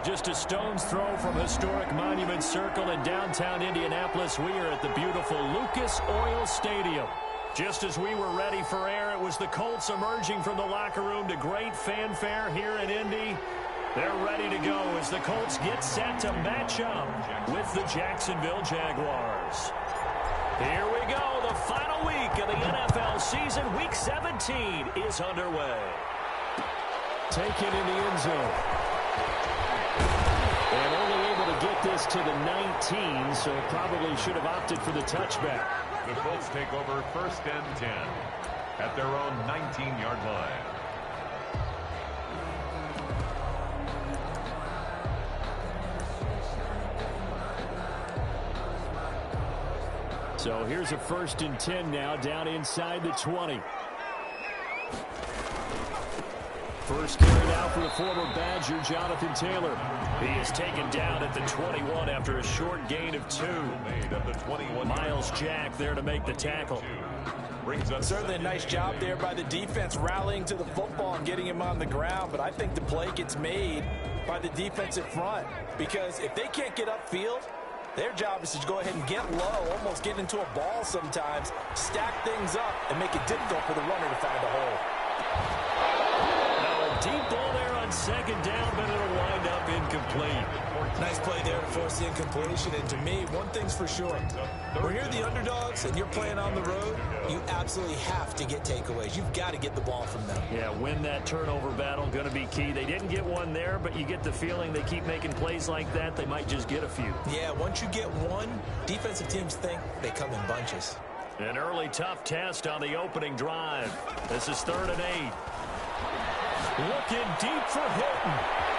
Just a stone's throw from historic Monument Circle in downtown Indianapolis. We are at the beautiful Lucas Oil Stadium. Just as we were ready for air, it was the Colts emerging from the locker room to great fanfare here in Indy. They're ready to go as the Colts get set to match up with the Jacksonville Jaguars. Here we go. The final week of the NFL season. Week 17 is underway. Taken in the end zone. And only able to get this to the 19, so probably should have opted for the touchback. The Colts take over 1st and 10 at their own 19-yard line. So here's a 1st and 10 now, down inside the 20. First carry now for the former Badger, Jonathan Taylor. He is taken down at the 21 after a short gain of 2. Miles Jack there to make the tackle. Certainly a nice job there by the defense rallying to the football and getting him on the ground, but I think the play gets made by the defensive front because if they can't get upfield, their job is to go ahead and get low, almost get into a ball sometimes, stack things up, and make it difficult for the runner to find a hole. Deep ball there on 2nd down, but it'll wind up incomplete. Nice play there to force the incompletion. And to me, one thing's for sure. When you're the underdogs and you're playing on the road, you absolutely have to get takeaways. You've got to get the ball from them. Yeah, win that turnover battle, going to be key. They didn't get one there, but you get the feeling they keep making plays like that, they might just get a few. Yeah, once you get one, defensive teams think they come in bunches. An early tough test on the opening drive. This is 3rd and 8. Looking deep for Hilton.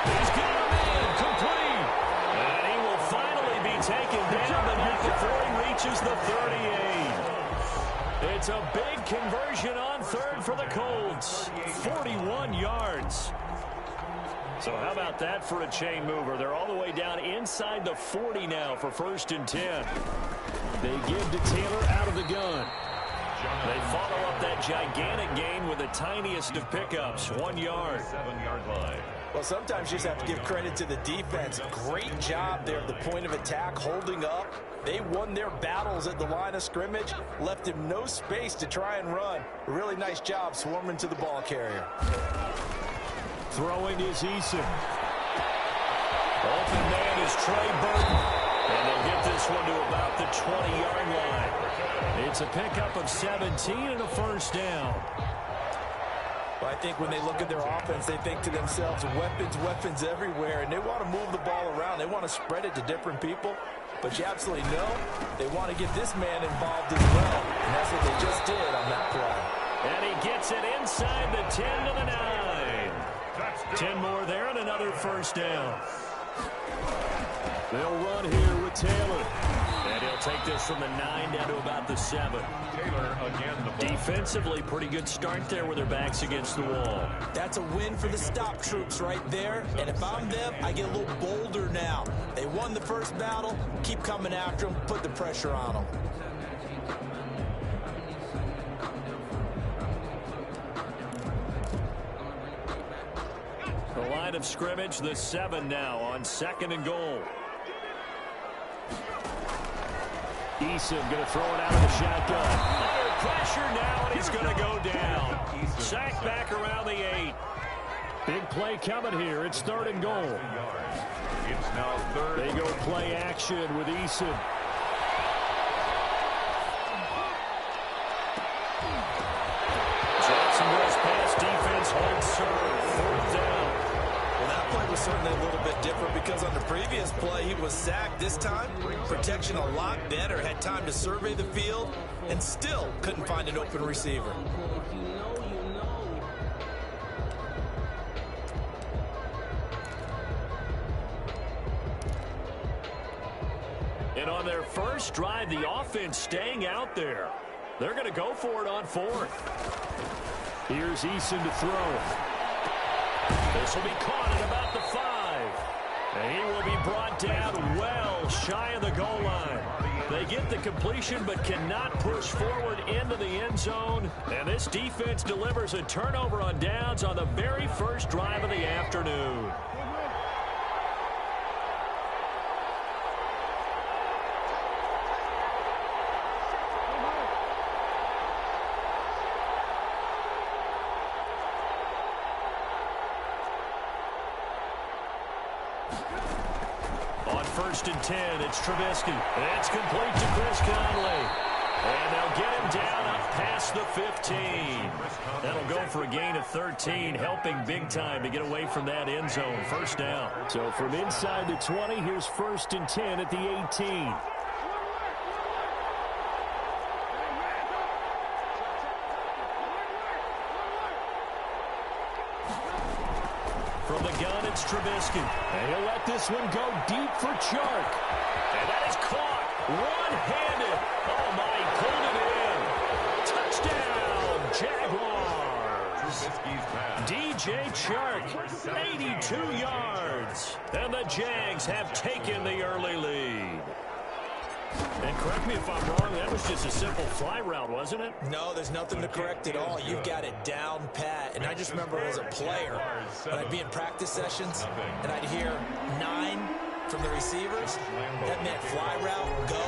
He's got a man complete. And he will finally be taken down, but not before he reaches the 38. It's a big conversion on 3rd for the Colts. 41 yards. So how about that for a chain mover? They're all the way down inside the 40 now for 1st and 10. They give to Taylor out of the gun. They follow up that gigantic gain with the tiniest of pickups, 1 yard. 7-yard line. Well, sometimes you just have to give credit to the defense. Great job there at the point of attack, holding up. They won their battles at the line of scrimmage, left him no space to try and run. A really nice job swarming to the ball carrier. Throwing is Eason. Open man is Trey Burton. And they'll get this one to about the 20-yard line. It's a pickup of 17 and a 1st down. Well, I think when they look at their offense, they think to themselves, weapons everywhere, and they want to move the ball around. They want to spread it to different people, but you absolutely know they want to get this man involved as well, and that's what they just did on that play. And he gets it inside the 10 to the 9. 10 more there and another 1st down. They'll run here with Taylor. And he'll take this from the 9 down to about the 7. Taylor again. Defensively, pretty good start there with their backs against the wall. That's a win for the stop troops right there. And if I'm them, I get a little bolder now. They won the first battle. Keep coming after them. Put the pressure on them. The line of scrimmage, the 7 now on 2nd and goal. Eason going to throw it out of the shotgun. Under pressure now, and he's going to go down. Sacked back around the 8. Big play coming here. It's 3rd and goal. It's now 3rd. They go play action with Eason. Jacksonville's pass defense holds serve. 4th down. Well, that play was certainly a little bit different because on the previous play, he was sacked. This time, protection a lot better. Had time to survey the field and still couldn't find an open receiver. And on their first drive, the offense staying out there. They're going to go for it on 4th. Here's Eason to throw. This will be caught at about the 5. And he will be brought down well shy of the goal line. They get the completion but cannot push forward into the end zone. And this defense delivers a turnover on downs on the very first drive of the afternoon. first and 10. It's Trubisky. It's complete to Chris Conley. And they'll get him down up past the 15. That'll go for a gain of 13, helping big time to get away from that end zone. First down. So from inside the 20, here's first and 10 at the 18. From the gun, it's Trubisky. And he'll let this one go deep for Chark. And that is caught one-handed. Oh, my, pulled it in. Touchdown, Jaguars. DJ Chark, 82 yards. And the Jags have taken the early lead. And correct me if I'm wrong, that was just a simple fly route, wasn't it? No, there's nothing to correct at all. You've got it down pat. And I just remember as a player, when I'd be in practice sessions, and I'd hear 9 from the receivers. That meant fly route, go.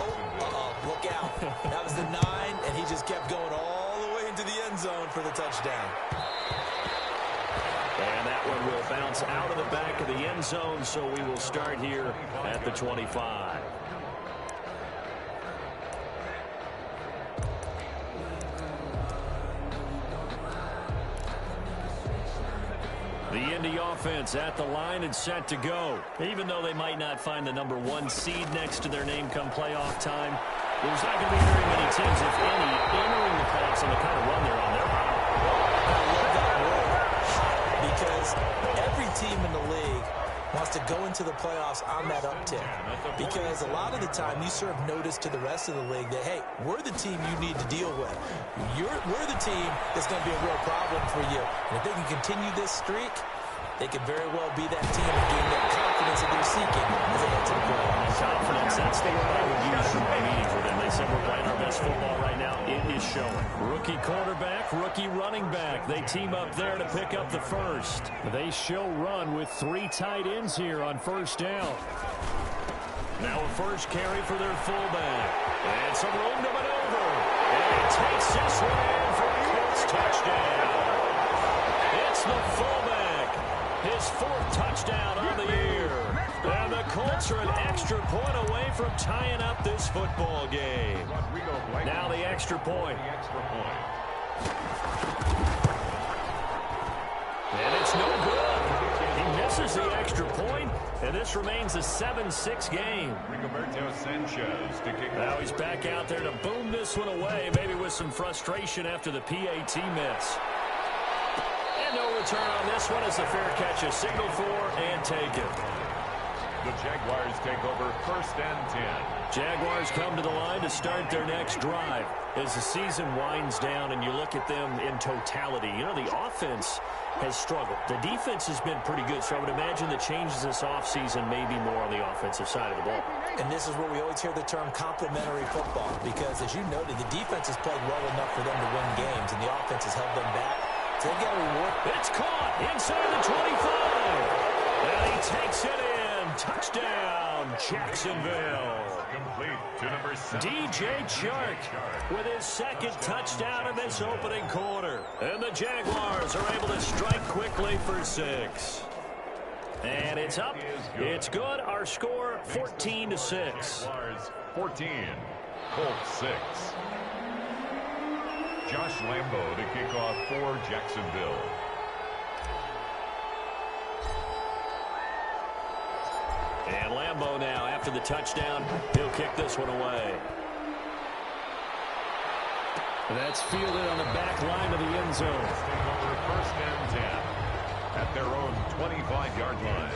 Uh-oh, look out. That was the 9, and he just kept going all the way into the end zone for the touchdown. And that one will bounce out of the back of the end zone, so we will start here at the 25. The Indy offense at the line and set to go. Even though they might not find the number 1 seed next to their name come playoff time, there's not going to be very many teams, if any, entering the playoffs on the kind of run they're on. They're hot. I love that word. Because every team in the league wants to go into the playoffs on that uptick. Because a lot of the time you serve notice to the rest of the league that, hey, we're the team you need to deal with. We're the team that's going to be a real problem for you. And if they can continue this streak, they could very well be that team and gain that confidence that they're seeking as they head to the playoffs. Confidence, that's the word I would use in my meetings with them. They said we're playing our best football right now. It is showing. Rookie quarterback, rookie running back. They team up there to pick up the first. They show run with 3 tight ends here on first down. Now a first carry for their fullback. And some room to maneuver. And he takes this one in for a Colts touchdown. It's the fullback. His 4th touchdown on the year. And the Colts are an extra point away from tying up this football game. Now the extra point. And it's no good. He misses the extra point, and this remains a 7-6 game. Now he's back out there to boom this one away, maybe with some frustration after the PAT miss. No return on this one as the fair catch is signaled for and taken. The Jaguars take over first and 10. Jaguars come to the line to start their next drive. As the season winds down and you look at them in totality, you know, the offense has struggled. The defense has been pretty good, so I would imagine the changes this offseason may be more on the offensive side of the ball. And this is where we always hear the term complementary football, because as you noted, the defense has played well enough for them to win games, and the offense has held them back. So they get a reward. It's caught inside the 25. And he takes it in. Touchdown, Jacksonville. Complete to number 7. DJ Chark with his 2nd touchdown in this opening quarter. And the Jaguars are able to strike quickly for 6. And it's up. It's good. Our score, 14-6. 14, Colts 6. Josh Lambo to kick off for Jacksonville. And Lambo now, after the touchdown, he'll kick this one away. And that's fielded on the back line of the end zone. Take over first and 10 at their own 25-yard line.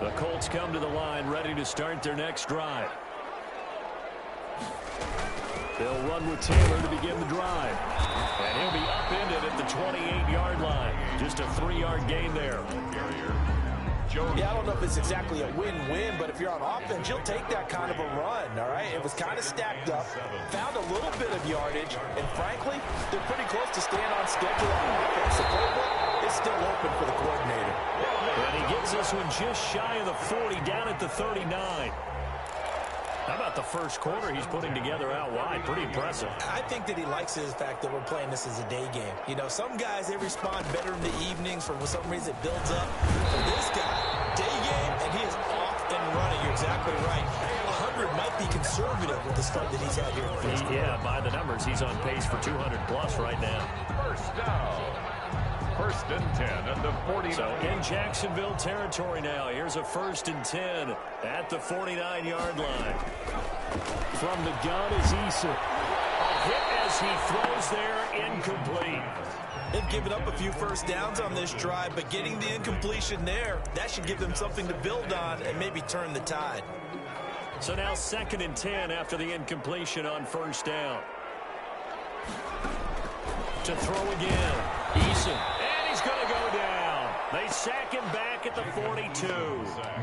The Colts come to the line ready to start their next drive. They'll run with Taylor to begin the drive. And he'll be upended at the 28-yard line. Just a 3-yard gain there. Yeah, I don't know if it's exactly a win-win, but if you're on offense, you'll take that kind of a run, all right? It was kind of stacked up, found a little bit of yardage, and frankly, they're pretty close to staying on schedule on offense. The playbook is still open for the coordinator. And he gets this one just shy of the 40, down at the 39. How about the first quarter he's putting together out wide? Pretty impressive. I think that he likes the fact that we're playing this as a day game. You know, some guys, they respond better in the evenings. For some reason, it builds up. For this guy, day game, and he is off and running. You're exactly right. 100 might be conservative with the start that he's had here. Yeah, by the numbers, he's on pace for 200-plus right now. First down. First and 10 at the 49. So in Jacksonville territory now. Here's a 1st and 10 at the 49-yard line. From the gun is Eason. A hit as he throws there, incomplete. They've given up a few first downs on this drive, but getting the incompletion there, that should give them something to build on and maybe turn the tide. So now 2nd and 10 after the incompletion on 1st down. To throw again. Eason. And he's going to go down. They sack him back at the 42.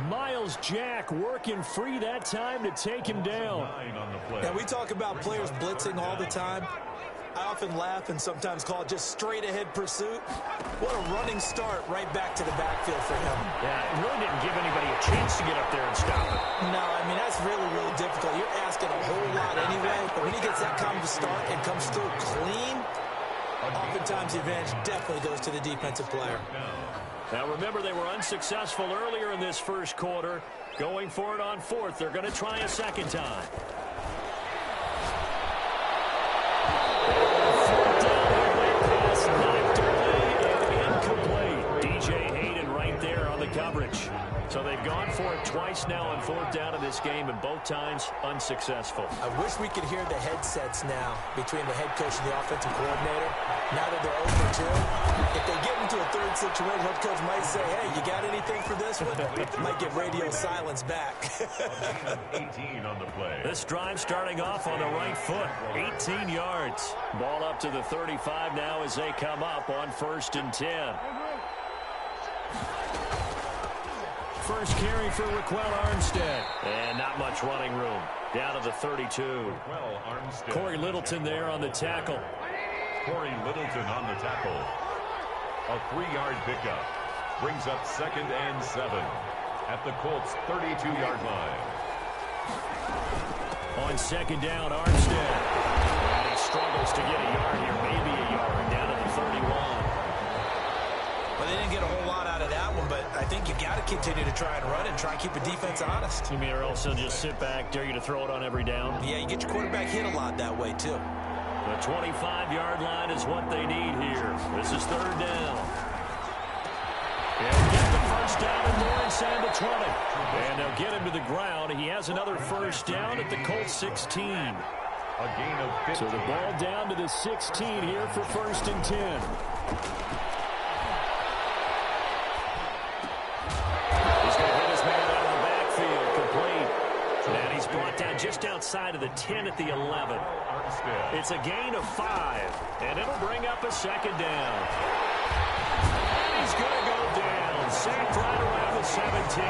Miles Jack working free that time to take him down. Now, we talk about players blitzing all the time. I often laugh and sometimes call it just straight-ahead pursuit. What a running start right back to the backfield for him. Yeah, it really didn't give anybody a chance to get up there and stop it. No, I mean, that's really, really difficult. You're asking a whole lot anyway, but when he gets that kind of start and comes through clean, oftentimes the advantage definitely goes to the defensive player. Now, remember, they were unsuccessful earlier in this first quarter. Going for it on 4th. They're going to try a second time. Coverage. So they've gone for it twice now on 4th down in this game, and both times unsuccessful. I wish we could hear the headsets now between the head coach and the offensive coordinator. Now that they're 0 for 2, if they get into a third situation, head coach might say, hey, you got anything for this one? Might get radio silence back. 18 on the play. This drive starting off on the right foot. 18 yards. Ball up to the 35 now as they come up on 1st and 10. First carry for Raquel Armstead. And not much running room. Down to the 32. Corey Littleton there on the tackle. Corey Littleton on the tackle. A 3-yard pickup. Brings up 2nd and 7 at the Colts' 32-yard line. On 2nd down, Armstead. And he struggles to get a yard here. Maybe a yard. Down to the 31. Well, they didn't get a whole lot out of that one, but I think you got to continue to try and run and try and keep the defense honest. You mean, or else they'll just sit back, dare you to throw it on every down? Yeah, you get your quarterback hit a lot that way, too. The 25-yard line is what they need here. This is 3rd down. And get the first down and more inside the 20. And they'll get him to the ground. He has another first down at the Colts 16. A gain of 15. So the ball down to the 16 here for 1st and 10. Brought down just outside of the 10 at the 11. It's a gain of 5, and it'll bring up a 2nd down. And he's going to go down. Sacked right around the 17.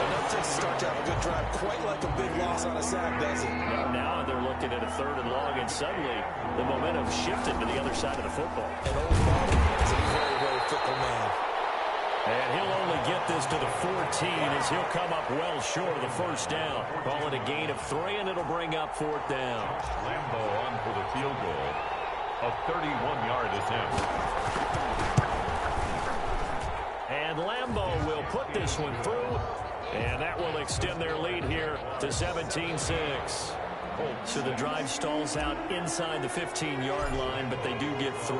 Enough to start to have a good drive, quite like a big loss on a sack, does it? Now they're looking at a 3rd and long, and suddenly the momentum shifted to the other side of the football. And old Bob is a very, very fickle man. And he'll only get this to the 14 as he'll come up well short of the first down. Call it a gain of 3, and it'll bring up 4th down. Lambo on for the field goal. A 31-yard attempt. And Lambo will put this one through, and that will extend their lead here to 17-6. So the drive stalls out inside the 15-yard line, but they do get 3.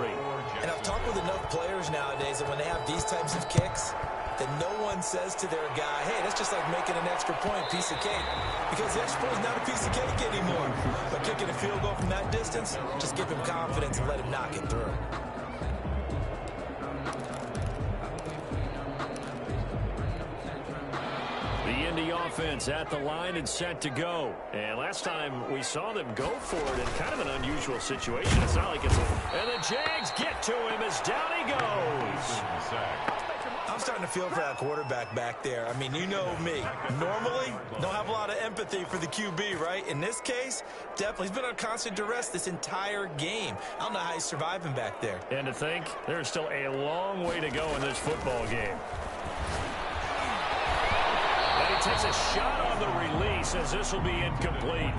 And I've talked with enough players nowadays that when they have these types of kicks, that no one says to their guy, hey, that's just like making an extra point, piece of cake. Because the extra point is not a piece of cake anymore. But kicking a field goal from that distance, just give him confidence and let him knock it through. The Indy offense at the line and set to go. And last time we saw them go for it in kind of an unusual situation. It's not like it's... And the Jags get to him as down he goes. I'm starting to feel for that quarterback back there. I mean, you know me. Normally, don't have a lot of empathy for the QB, right? In this case, definitely. He's been on constant duress this entire game. I don't know how he's surviving back there. And to think, there's still a long way to go in this football game. And He takes a shot on the release as this will be incomplete.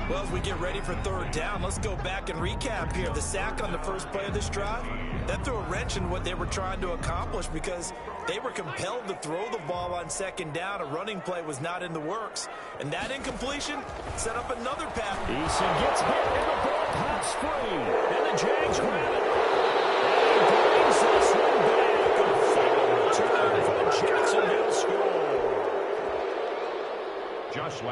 Well, as we get ready for third down, let's go back and recap here. The sack on the first play of this drive, that threw a wrench in what they were trying to accomplish because they were compelled to throw the ball on second down. A running play was not in the works. And that incompletion set up another pass. Eason gets hit and the ball pops free. And the Jags grab it. And he brings this one back. A final return for the Jacksonville score.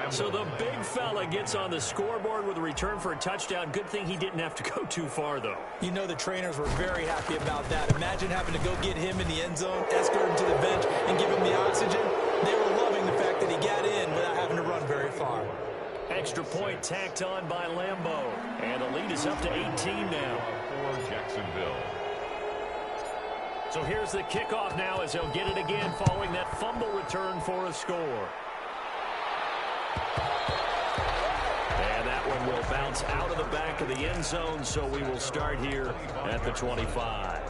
So the big fella gets on the scoreboard with a return for a touchdown. Good thing he didn't have to go too far, though. You know the trainers were very happy about that. Imagine having to go get him in the end zone, escort him to the bench, and give him the oxygen. They were loving the fact that he got in without having to run very far. Extra point tacked on by Lambeau. And the lead is up to 18 now. For Jacksonville. So here's the kickoff now as they'll get it again following that fumble return for a score. And that one will bounce out of the back of the end zone, so we will start here at the 25.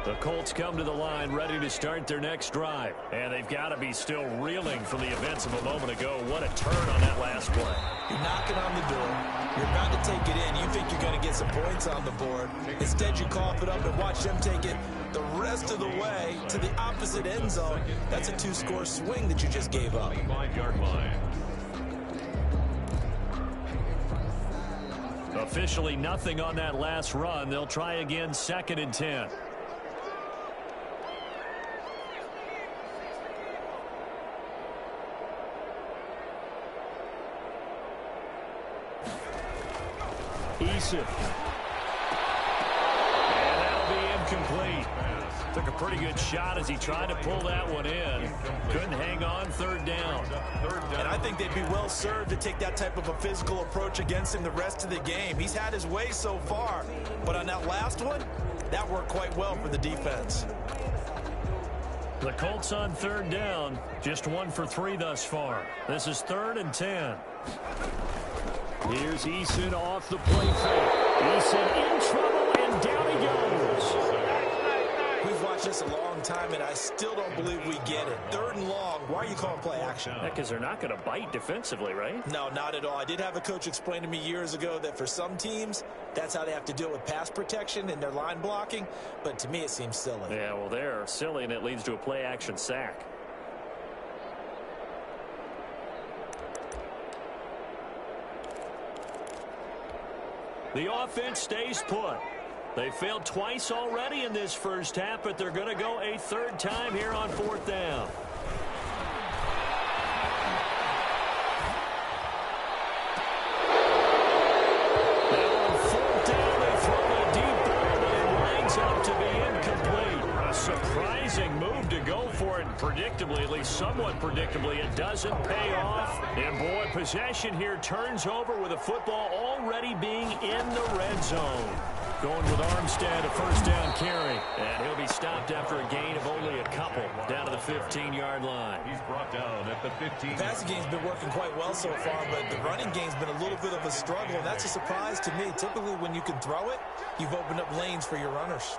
The Colts come to the line ready to start their next drive. And they've got to be still reeling from the events of a moment ago. What a turn on that last play. You're knocking on the door. You're about to take it in. You think you're going to get some points on the board. Instead, you cough it up and watch them take it the rest of the way to the opposite end zone. That's a two-score swing that you just gave up. 5-yard line. Officially nothing on that last run. They'll try again 2nd and 10. Eason. And that'll be incomplete. Took a pretty good shot as he tried to pull that one in. Couldn't hang on 3rd down. And I think they'd be well served to take that type of a physical approach against him the rest of the game. He's had his way so far. But on that last one, that worked quite well for the defense. The Colts on 3rd down. Just 1 for 3 thus far. This is 3rd and 10. Here's Eason off the play fake. Eason in trouble, and down he goes. We've watched this a long time, and I still don't believe we get it. 3rd and long. Why are you calling play action? Because they're not going to bite defensively, right? No, not at all. I did have a coach explain to me years ago that for some teams, that's how they have to deal with pass protection and their line blocking. But to me, it seems silly. Yeah, well, they're silly, and it leads to a play action sack. The offense stays put. They failed twice already in this first half, but they're going to go a 3rd time here on 4th down. Now on 4th down, they throw a deep ball, but it lines up to be incomplete. A surprising move to go for it, and predictably, at least somewhat predictably, it doesn't pay off. And boy, possession here turns over with a football already being in the red zone. Going with Armstead, a 1st down carry. And he'll be stopped after a gain of only a couple down to the 15-yard line. He's brought down at the 15. The passing game's been working quite well so far, but the running game's been a little bit of a struggle, and that's a surprise to me. Typically, when you can throw it, you've opened up lanes for your runners.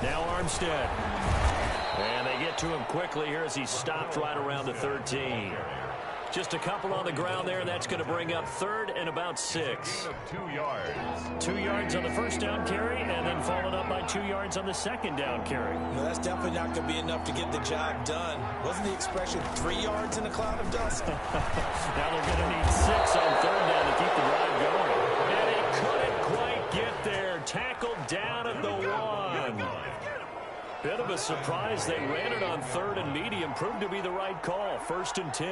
Now Armstead. And they get to him quickly here as he's stopped right around the 13. Just a couple on the ground there, and that's going to bring up 3rd and about 6. 2 yards. 2 yards on the 1st down carry, and then followed up by 2 yards on the 2nd down carry. Well, that's definitely not going to be enough to get the job done. Wasn't the expression 3 yards in a cloud of dust? Now they're going to need 6 on 3rd down to keep the drive going. And he couldn't quite get there. Tackled down at the 1. Bit of a surprise. They ran it on 3rd and medium. Proved to be the right call. 1st and 10.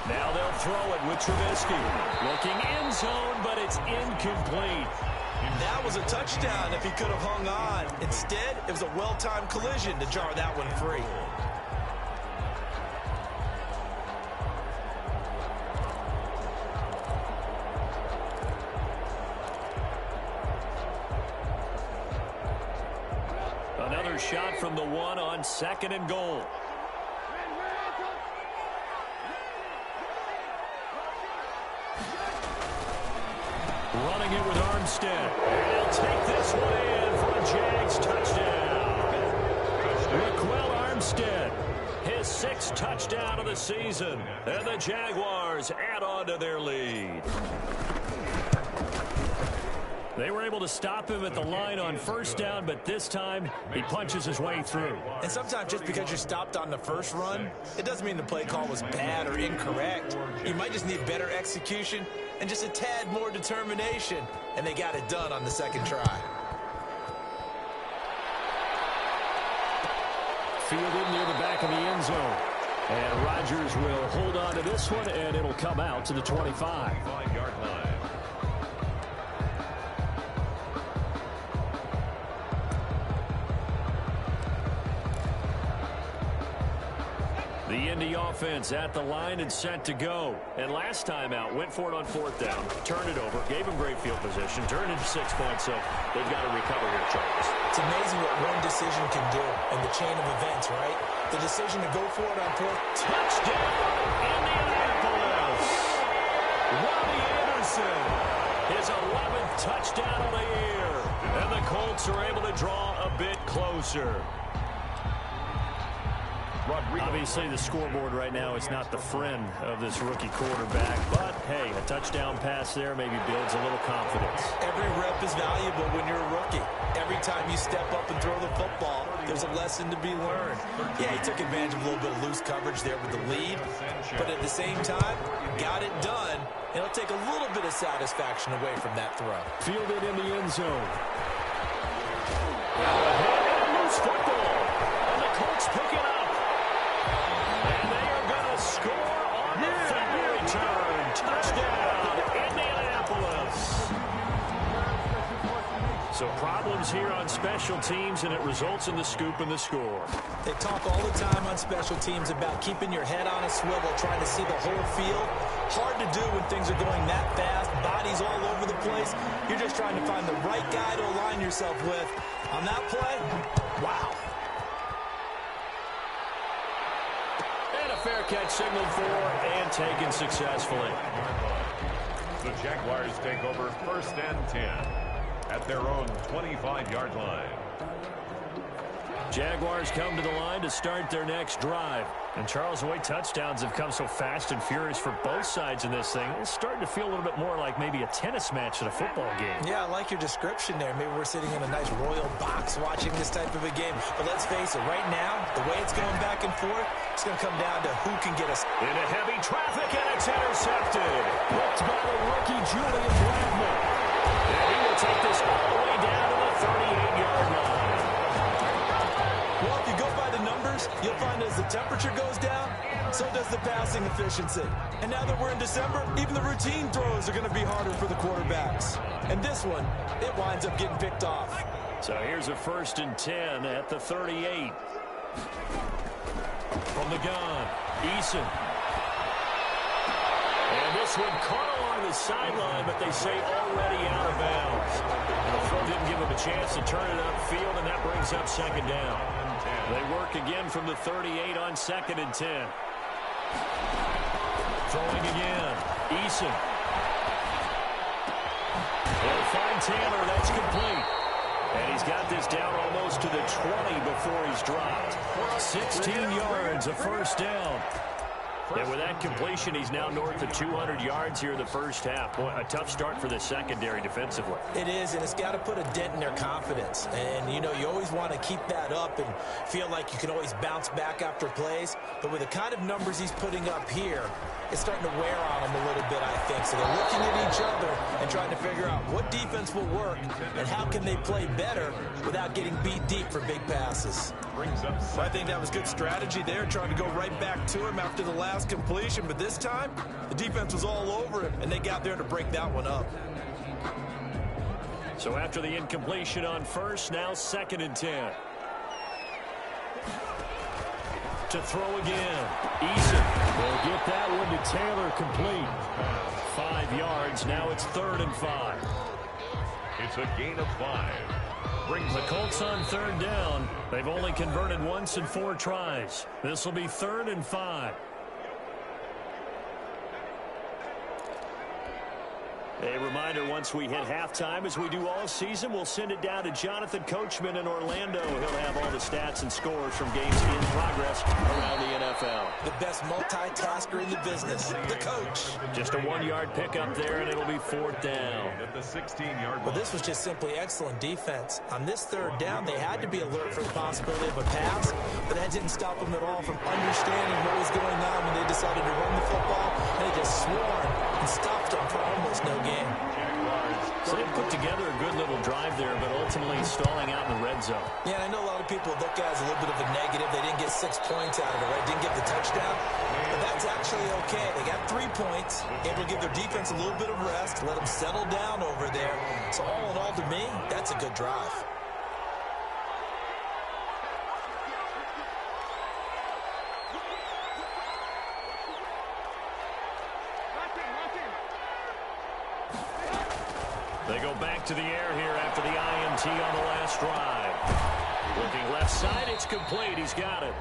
Now they'll throw it with Trubisky. Looking end zone, but it's incomplete. That was a touchdown if he could have hung on. Instead, it was a well-timed collision to jar that one free. shot from the 1 on 2nd and goal. Running it with Armstead. And he'll take this one in for a Jags touchdown. Raquel Armstead, his 6th touchdown of the season. And the Jaguars add on to their lead. They were able to stop him at the line on 1st down, but this time he punches his way through. And sometimes just because you're stopped on the first run, it doesn't mean the play call was bad or incorrect. You might just need better execution and just a tad more determination, and they got it done on the 2nd try. Fielded near the back of the end zone. And Rodgers will hold on to this one, and it'll come out to the 25. 5-yard line. The Indy offense at the line and set to go. And last time out, went for it on 4th down, turned it over, gave him great field position, turned into 6 points, so they've got to recover here, Charles. It's amazing what one decision can do in the chain of events, right? The decision to go for it on 4th. Touchdown, Indianapolis! Robbie Anderson, his 11th touchdown of the year. And the Colts are able to draw a bit closer. Obviously, the scoreboard right now is not the friend of this rookie quarterback. But, hey, a touchdown pass there maybe builds a little confidence. Every rep is valuable when you're a rookie. Every time you step up and throw the football, there's a lesson to be learned. Yeah, he took advantage of a little bit of loose coverage there with the lead. But at the same time, got it done. And it'll take a little bit of satisfaction away from that throw. Fielded in the end zone. And loose football. And the Colts pick it up. And they are going to score on the final return. Touchdown, Indianapolis. So problems here on special teams, and it results in the scoop and the score. They talk all the time on special teams about keeping your head on a swivel, trying to see the whole field. Hard to do when things are going that fast, bodies all over the place. You're just trying to find the right guy to align yourself with. On that play, wow. Fair catch signaled for and taken successfully. The Jaguars take over 1st and 10 at their own 25-yard line. Jaguars come to the line to start their next drive. And Charles, the way touchdowns have come so fast and furious for both sides in this thing, it's starting to feel a little bit more like maybe a tennis match at a football game. Yeah, I like your description there. Maybe we're sitting in a nice royal box watching this type of a game. But let's face it, right now, the way it's going back and forth, it's going to come down to who can get us. Into heavy traffic, and it's intercepted. Hooked by the rookie, Julian Blackmon. And he will take this all the way down to the 38-yard line. Well, if you go by the numbers, you'll find as the temperature goes down, so does the passing efficiency. And now that we're in December, even the routine throws are going to be harder for the quarterbacks. And this one, it winds up getting picked off. So here's a 1st and 10 at the 38. From the gun, Eason. And this one caught along the sideline, but they say already out of bounds. And the throw didn't give him a chance to turn it upfield, and that brings up 2nd down. They work again from the 38 on 2nd and 10. Throwing again, Eason. They'll find Taylor, that's complete. And he's got this down almost to the 20 before he's dropped. 16 yards, a 1st down. And with that completion, he's now north of 200 yards here in the 1st half. Boy, a tough start for the secondary defensively. It is, and it's got to put a dent in their confidence. And, you know, you always want to keep that up and feel like you can always bounce back after plays. But with the kind of numbers he's putting up here, it's starting to wear on them a little bit, I think. So they're looking at each other and trying to figure out what defense will work and how can they play better without getting beat deep for big passes. I think that was good strategy there, trying to go right back to him after the last completion. But this time, the defense was all over him, and they got there to break that one up. So after the incompletion on 1st, now 2nd and 10. To throw again. Eason will get that one to Taylor, complete. 5 yards. Now it's 3rd and 5. It's a gain of 5. Brings The Colts on third down. They've only converted once in 4 tries. This will be 3rd and 5. A reminder, once we hit halftime, as we do all season, we'll send it down to Jonathan Coachman in Orlando. He'll have all the stats and scores from games in progress around the NFL. The best multitasker in the business, the coach. Just a 1-yard pickup there, and it'll be 4th down. at the 16-yard line. Well, this was just simply excellent defense. On this 3rd down, they had to be alert for the possibility of a pass, but that didn't stop them at all from understanding what was going on when they decided to run the football. They just swarmed and stopped them for almost no gain. So they put together a good little drive there, but ultimately stalling out in the red zone. Yeah, and I know a lot of people look at it as a little bit of a negative. They didn't get 6 points out of it, right? Didn't get the touchdown. But that's actually okay. They got 3 points, able to give their defense a little bit of rest, let them settle down over there. So all in all, to me, that's a good drive. They go back to the air here after the INT on the last drive. Looking left side, it's complete. He's got it.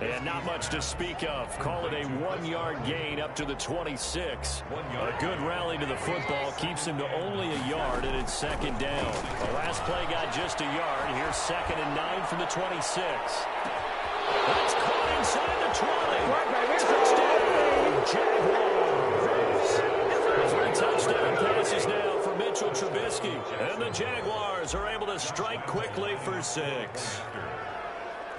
And not much to speak of. Call it a 1-yard gain up to the 26. A good rally to the football keeps him to only a yard, and it's 2nd down. The last play got just a yard. Here's 2nd and 9 from the 26. That's caught inside the 20. Touchdown, Jaguars. 3 touchdown passes now for Mitchell Trubisky. And the Jaguars are able to strike quickly for 6.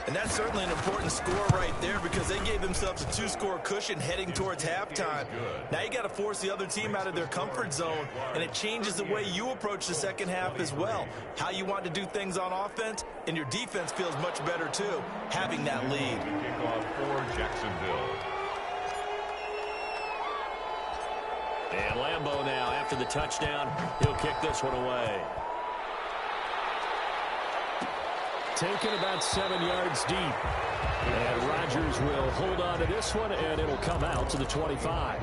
And that's certainly an important score right there because they gave themselves a 2-score cushion heading towards halftime. Now you got to force the other team out of their comfort zone, and it changes the way you approach the second half as well. How you want to do things on offense, and your defense feels much better too, having that lead. Kickoff for Jacksonville. And Lambeau now, after the touchdown, he'll kick this one away. Taken about 7 yards deep. And Rodgers will hold on to this one, and it'll come out to the 25.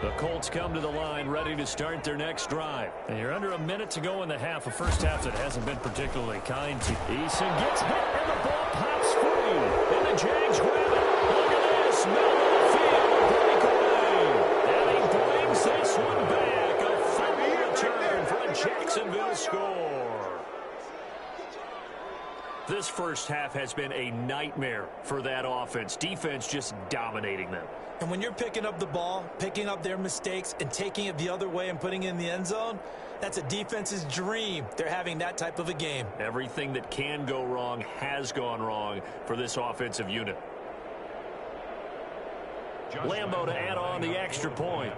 The Colts come to the line ready to start their next drive. And you're under a minute to go in the half, a first half that hasn't been particularly kind to Eason. Gets hit, and the ball pops free. And the Jags grab it. Look at this. Middle of the field. Breakaway. And he brings this one back. A fumble return for a Jacksonville score. This first half has been a nightmare for that offense. Defense just dominating them. And when you're picking up the ball, picking up their mistakes, and taking it the other way and putting it in the end zone, that's a defense's dream. They're having that type of a game. Everything that can go wrong has gone wrong for this offensive unit. Lambeau to add on the extra point.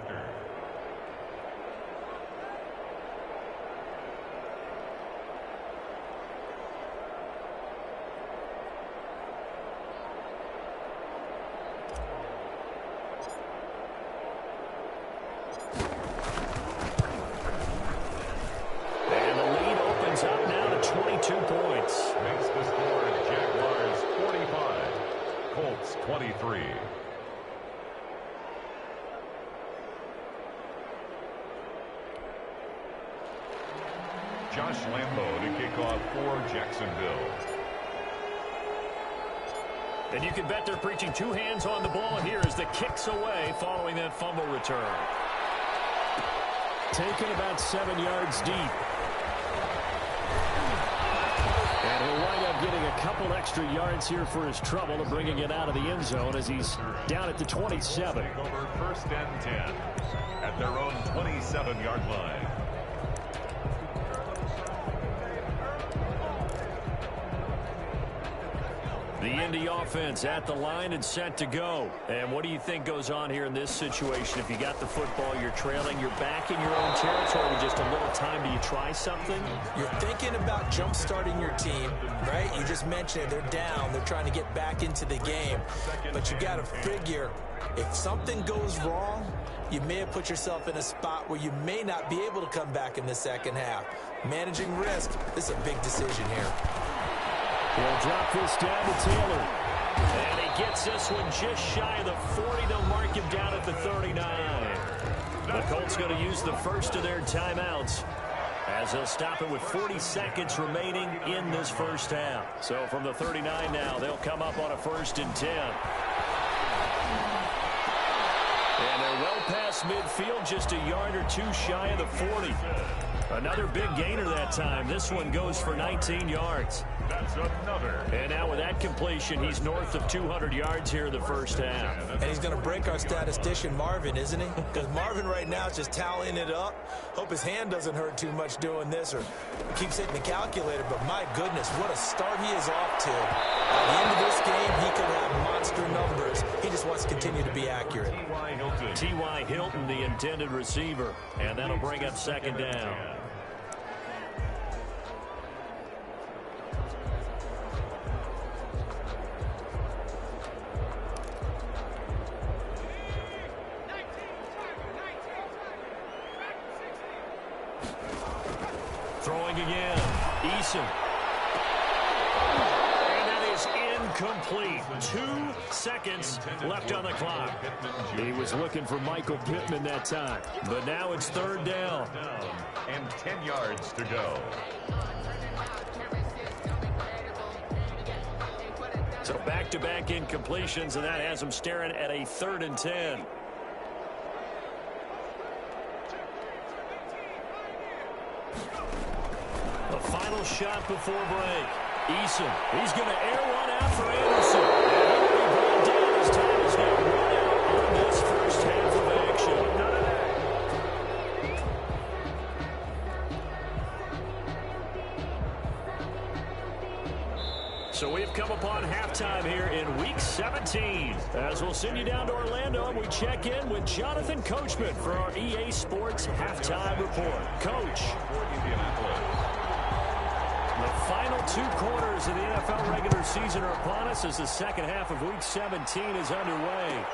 Makes the score Jaguars 45, Colts 23. Josh Lambeau to kick off for Jacksonville. And you can bet they're preaching 2 hands on the ball here as the kicks away following that fumble return. Taken about 7 yards deep. And he'll wind up getting a couple extra yards here for his trouble and bringing it out of the end zone as he's down at the 27. Take over 1st and 10 at their own 27-yard line. The Indy offense at the line and set to go. And what do you think goes on here in this situation? If you got the football, you're trailing, you're back in your own territory with just a little time. Do you try something? You're thinking about jump-starting your team, right? You just mentioned it. They're down. They're trying to get back into the game. But you got to figure, if something goes wrong, you may have put yourself in a spot where you may not be able to come back in the second half. Managing risk, this is a big decision here. He'll drop this down to Taylor. And he gets this one just shy of the 40. They'll mark him down at the 39. The Colts going to use the first of their timeouts, as they'll stop it with 40 seconds remaining in this first half. So from the 39 now, they'll come up on a 1st and 10. And they're well past midfield, just a yard or two shy of the 40. Another big gainer that time. This one goes for 19 yards. That's another. And now with that completion, he's north of 200 yards here in the first half. And he's going to break our statistician Marvin, isn't he? Because Marvin right now is just tallying it up. Hope his hand doesn't hurt too much doing this, or keeps hitting the calculator. But my goodness, what a start he is off to. At the end of this game, he could have monster numbers. He just wants to continue to be accurate. T.Y. Hilton, the intended receiver. And that'll bring up 2nd down. Throwing again. Eason. And that is incomplete. 2 seconds left on the clock. He was looking for Michael Pittman that time. But now it's 3rd down. And 10 yards to go. So back-to-back incompletions, and that has him staring at a 3rd and 10. The final shot before break. Eason, he's going to air one out for Anderson. And he'll be brought down as time is now run out on this first half of action. So we've come upon halftime here in Week 17. As we'll send you down to Orlando, and we check in with Jonathan Coachman for our EA Sports Halftime Report. Coach. The final 2 quarters of the NFL regular season are upon us as the second half of Week 17 is underway.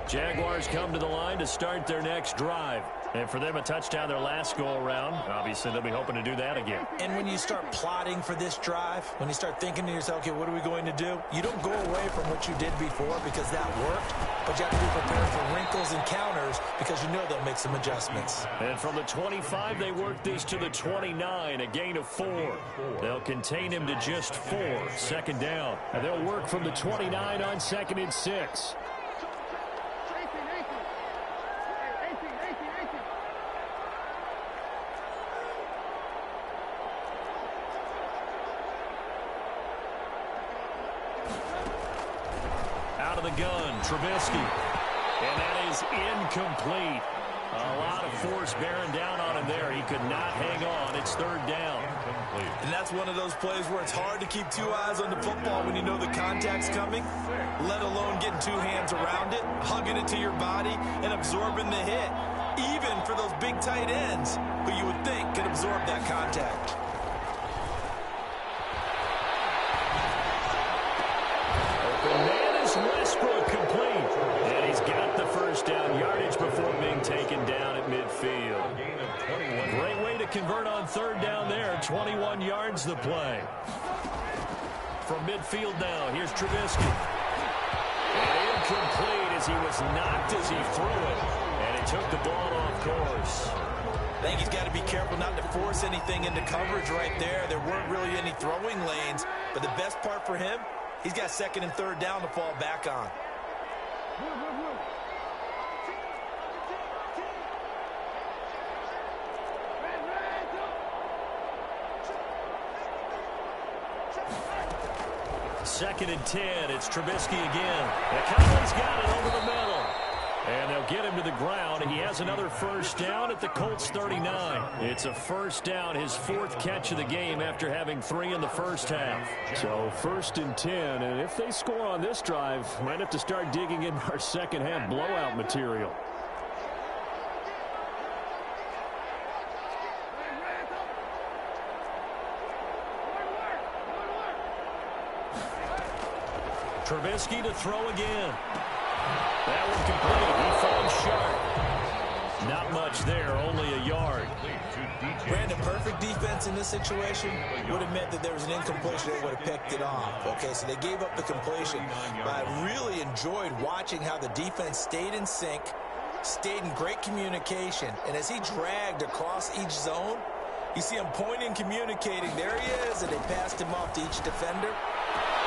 Jaguars come to the line to start their next drive. And for them, a touchdown their last go-around. Obviously, they'll be hoping to do that again. And when you start plotting for this drive, when you start thinking to yourself, okay, what are we going to do? You don't go away from what you did before because that worked, but you have to be prepared for wrinkles and counters because you know they'll make some adjustments. And from the 25, they work this to the 29, a gain of 4. They'll contain him to just 4, 2nd down. And they'll work from the 29 on 2nd and 6. Out of the gun, Trubisky. And that is incomplete. A lot of force bearing down on him there. He could not hang on. It's 3rd down. And that's one of those plays where it's hard to keep 2 eyes on the football when you know the contact's coming, let alone getting 2 hands around it, hugging it to your body, and absorbing the hit. Even for those big tight ends who you would think could absorb that contact. Westbrook complete. And he's got the first down yardage before being taken down at midfield. Great way to convert on 3rd down there. 21 yards the play. From midfield now, here's Trubisky. And incomplete as he was knocked as he threw it. And he took the ball off course. I think he's got to be careful not to force anything into coverage right there. There weren't really any throwing lanes. But the best part for him, he's got 2nd and 3rd down to fall back on. Second and 10. It's Trubisky again. And Conley's got it over the middle. And they'll get him to the ground. He has another first down at the Colts 39. It's a first down, his 4th catch of the game after having 3 in the first half. So 1st and 10. And if they score on this drive, might have to start digging in our second half blowout material. Trubisky to throw again. That one complete. He falls short. Not much there, only a yard. Brandon, perfect defense in this situation would have meant that there was an incompletion. They would have picked it off. Okay, so they gave up the completion. But I really enjoyed watching how the defense stayed in sync, stayed in great communication. And as he dragged across each zone, you see him pointing, communicating. There he is, and they passed him off to each defender.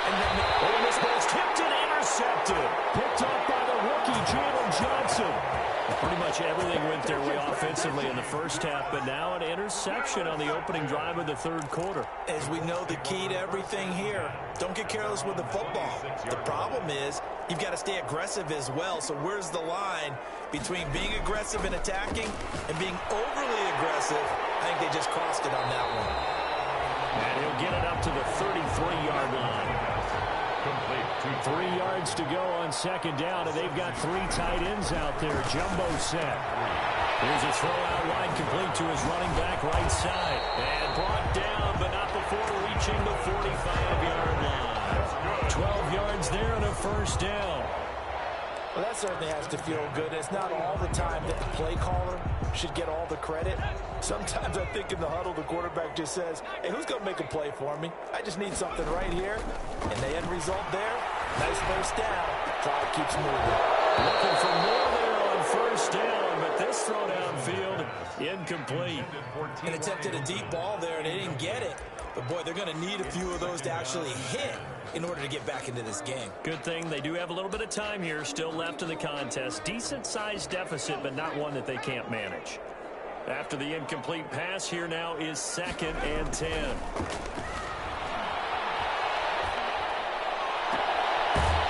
And then this ball's tipped and intercepted. Picked up by the rookie, Jalen Johnson. Pretty much everything went their way offensively in the first half, but now an interception on the opening drive of the third quarter. As we know, the key to everything here, don't get careless with the football. The problem is you've got to stay aggressive as well. So where's the line between being aggressive and attacking and being overly aggressive? I think they just crossed it on that one. And he'll get it up to the 33-yard line. 3 yards to go on second down, and they've got 3 tight ends out there. Jumbo set. Here's a throw out wide, complete to his running back right side. And brought down, but not before reaching the 45-yard line. 12 yards there and a first down. Well, that certainly has to feel good. It's not all the time that the play caller should get all the credit. Sometimes I think in the huddle, the quarterback just says, hey, who's going to make a play for me? I just need something right here. And the end result there, nice first down. Clock keeps moving. Looking for more there on first down, but this throw downfield, incomplete. And attempted a deep ball there, and they didn't get it. But, boy, they're going to need a few of those to actually hit in order to get back into this game. Good thing they do have a little bit of time here still left in the contest. Decent-sized deficit, but not one that they can't manage. After the incomplete pass, here now is 2nd and 10.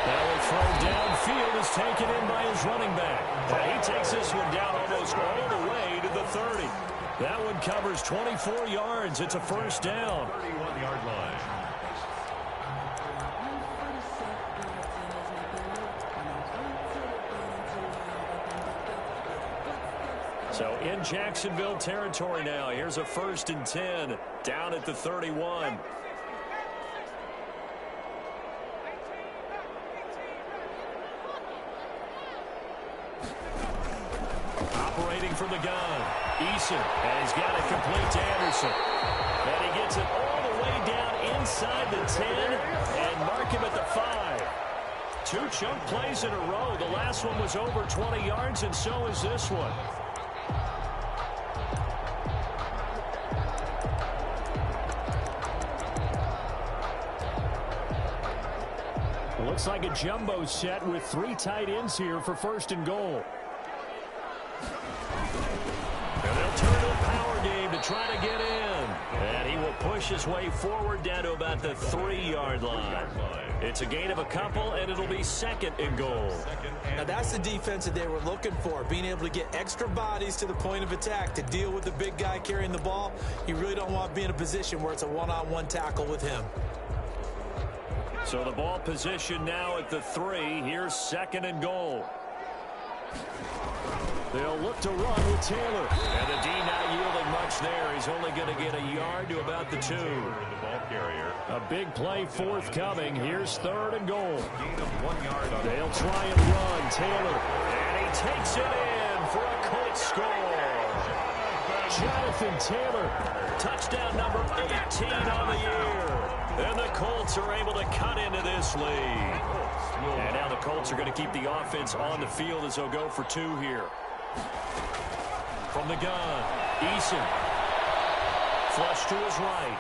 Now a throw downfield is taken in by his running back. He takes this one down almost all the way to the 30. That one covers 24 yards. It's a first down. 31-yard line. So in Jacksonville territory now. Here's a 1st and 10 down at the 31. Operating from the gun. Eason, and he's got it complete to Anderson. And he gets it all the way down inside the 10 and mark him at the 5. 2 chunk plays in a row. The last one was over 20 yards, and so is this one. Looks like a jumbo set with 3 tight ends here for 1st and goal. And they'll turn to a power game to try to get in. And he will push his way forward down to about the 3-yard line. It's a gain of a couple, and it'll be 2nd and goal. Now that's the defense that they were looking for, being able to get extra bodies to the point of attack to deal with the big guy carrying the ball. You really don't want to be in a position where it's a one-on-one tackle with him. So the ball position now at the 3. Here's 2nd and goal. They'll look to run with Taylor. And the D not yielding much there. He's only going to get a yard to about the 2. The ball carrier. A big play forthcoming. Here's 3rd and goal. Gain of 1 yard on They'll try and run. Taylor. And he takes it in for a Colts score. Jonathan Taylor. Touchdown number 18 on the year. And the Colts are able to cut into this lead. And now the Colts are going to keep the offense on the field as they'll go for 2 here. From the gun, Eason. Flush to his right.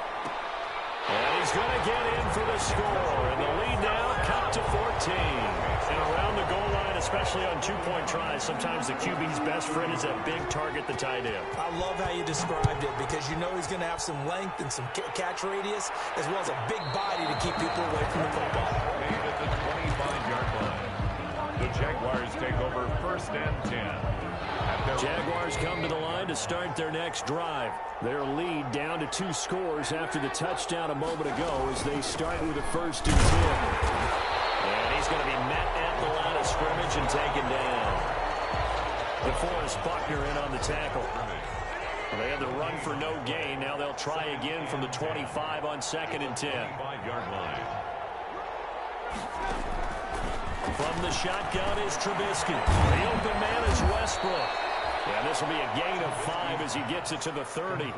And he's going to get in for the score. And the lead now cut to 14. And around the goal line, especially on 2-point tries, sometimes the QB's best friend is that big target, the tight end. I love how you described it because you know he's going to have some length and some catch radius as well as a big body to keep people away from the football. made at the 25-yard line. The Jaguars take over 1st and 10. Jaguars come to the line to start their next drive. Their lead down to 2 scores after the touchdown a moment ago as they start with a 1st and 10. And he's going to be met at the line of scrimmage and taken down. DeForest Buckner in on the tackle. They had the run for no gain. Now they'll try again from the 25 on 2nd and 10. 5-yard line. From the shotgun is Trubisky. The open man is Westbrook. Yeah, this will be a gain of 5 as he gets it to the 30.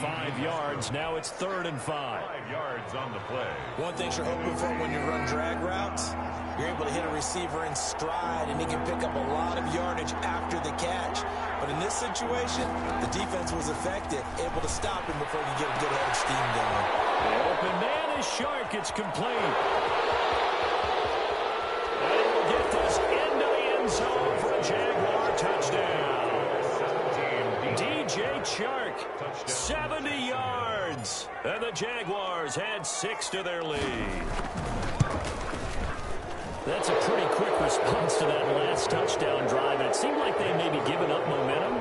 5 yards. Now it's 3rd and 5. 5 yards on the play. One thing you're hoping for when you run drag routes, you're able to hit a receiver in stride, and he can pick up a lot of yardage after the catch. But in this situation, the defense was effective, able to stop him before he could get a good head of steam going. The open man is Shark. It's complete. And he will get this into the end zone for a Jaguar touchdown. DJ Chark, 70 yards. And the Jaguars had 6 to their lead. That's a pretty quick response to that last touchdown drive. And it seemed like they maybe given up momentum,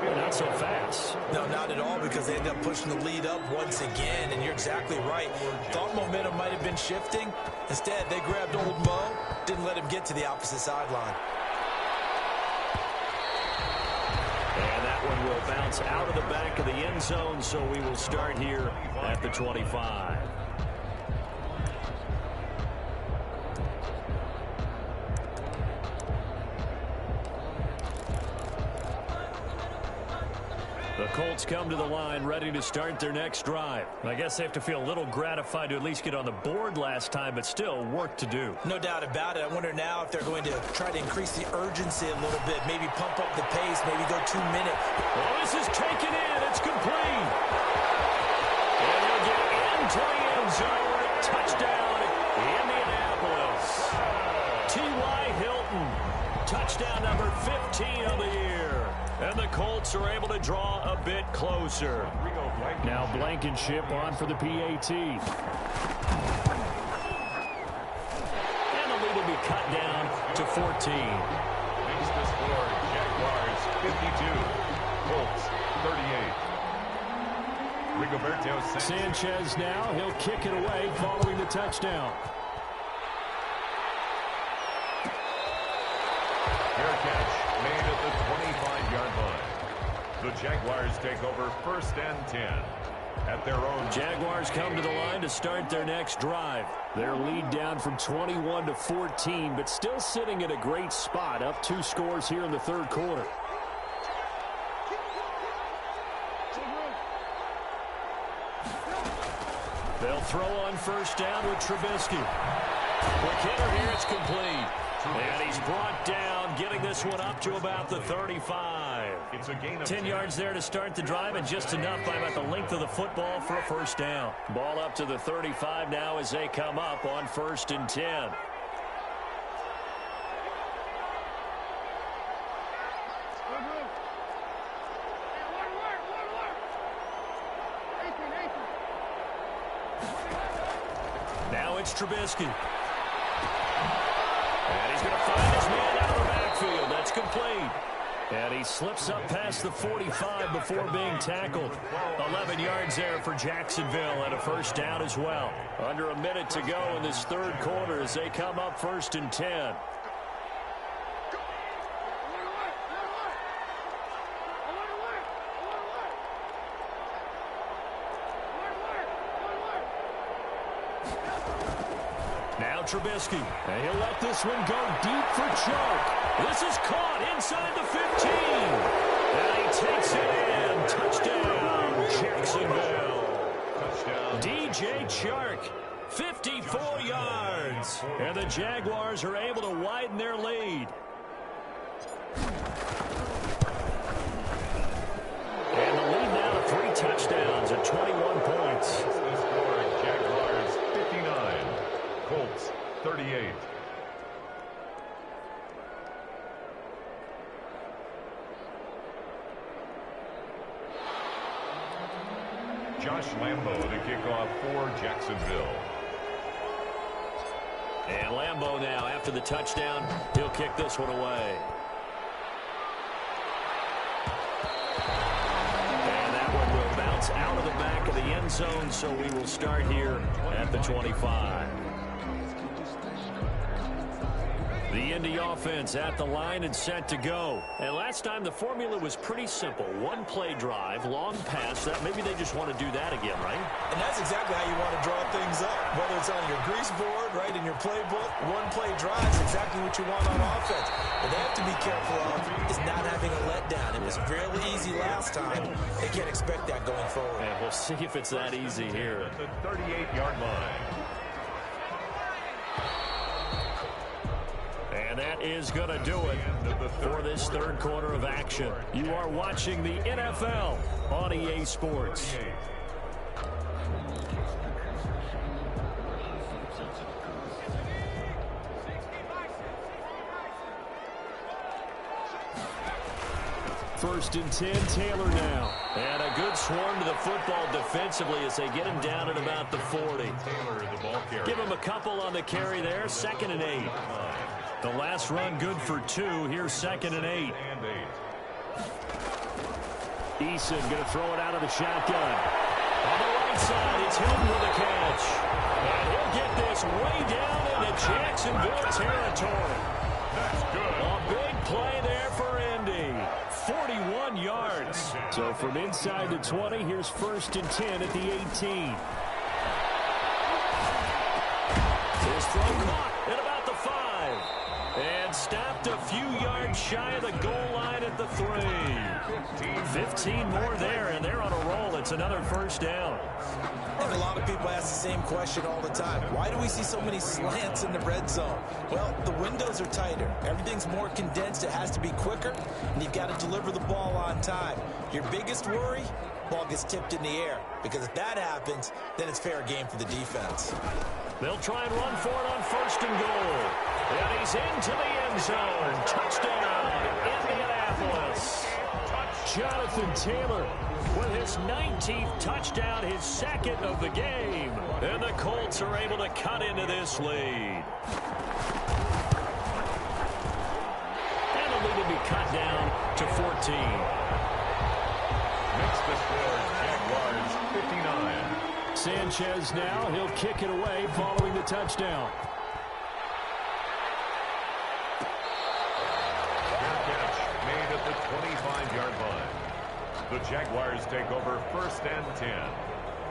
but not so fast. No, not at all, because they ended up pushing the lead up once again. And you're exactly right. Thought momentum might have been shifting. Instead, they grabbed old Mo, didn't let him get to the opposite sideline. And that one will bounce out of the back of the end zone, so we will start here at the 25. The Colts come to the line ready to start their next drive. I guess they have to feel a little gratified to at least get on the board last time, but still work to do. No doubt about it. I wonder now if they're going to try to increase the urgency a little bit, maybe pump up the pace, maybe go 2 minutes. Well, this is taken in. It's complete. And he'll get into the end zone. Touchdown, Indianapolis. T.Y. Hilton. Touchdown number 15 of the year. And the Colts are able to draw a bit closer. Now Blankenship on for the PAT. And the lead will be cut down to 14. Makes the score Jaguars 52, Colts 38. Rigoberto Sanchez now. He'll kick it away following the touchdown. Fair catch made at the 25-yard line. The Jaguars take over 1st and 10 at their own. Jaguars come to the line to start their next drive. Their lead down from 21 to 14, but still sitting at a great spot, up 2 scores here in the 3rd quarter. They'll throw on 1st down with Trubisky. Quick hitter here, it's complete. And he's brought down, getting this one up to about the 35. It's a gain of 10 yards there to start the drive, and just enough by about the length of the football for a 1st down. Ball up to the 35 now as they come up on 1st and 10. Now it's Trubisky. And he's going to find his man out of the backfield. That's complete. And he slips up past the 45 before being tackled. 11 yards there for Jacksonville and a 1st down as well. Under a minute to go in this 3rd quarter as they come up 1st and 10. Now Trubisky. And he'll let this one go deep for Chark. This is caught inside the 15. And he takes it in. Touchdown, Jacksonville. Touchdown. DJ Chark, 54 yards. And the Jaguars are able to widen their lead. And the lead now to 3 touchdowns at 21 points. The score, Jaguars 59, Colts 38. Josh Lambo to kick off for Jacksonville. And Lambo now, after the touchdown, he'll kick this one away. And that one will bounce out of the back of the end zone, so we will start here at the 25. The The Indy offense at the line and set to go. And last time the formula was pretty simple. One play drive, long pass. That maybe they just want to do that again, right? And that's exactly how you want to draw things up. Whether it's on your grease board, right, in your playbook, one play drive is exactly what you want on offense. What they have to be careful of is not having a letdown. It was fairly easy last time. They can't expect that going forward. And we'll see if it's that easy here. At the 38-yard line. And that is going to do it for this third quarter of action. You are watching the NFL on EA Sports. First and 10, Taylor now. And a good swarm to the football defensively as they get him down at about the 40. Give him a couple on the carry there, 2nd and 8. The last run good for 2. Here's 2nd and 8. Eason going to throw it out of the shotgun. On the right side, it's Hilton with a catch. And he'll get this way down into Jacksonville territory. That's good. A big play there for Indy. 41 yards. So from inside the 20, here's 1st and 10 at the 18. His throw caught at about the 5. And stopped a few yards shy of the goal line at the 3. 15 more there, and they're on a roll. It's another 1st down. And a lot of people ask the same question all the time. Why do we see so many slants in the red zone? Well, the windows are tighter. Everything's more condensed. It has to be quicker, and you've got to deliver the ball on time. Your biggest worry, ball gets tipped in the air. Because if that happens, then it's fair game for the defense. They'll try and run for it on 1st and goal. And he's into the end zone. Touchdown, Indianapolis. Jonathan Taylor with his 19th touchdown, his 2nd of the game. And the Colts are able to cut into this lead. And the lead will be cut down to 14. Makes the score Jaguars 59. Sanchez now, he'll kick it away following the touchdown. Made at the 25-yard line. The Jaguars take over 1st and 10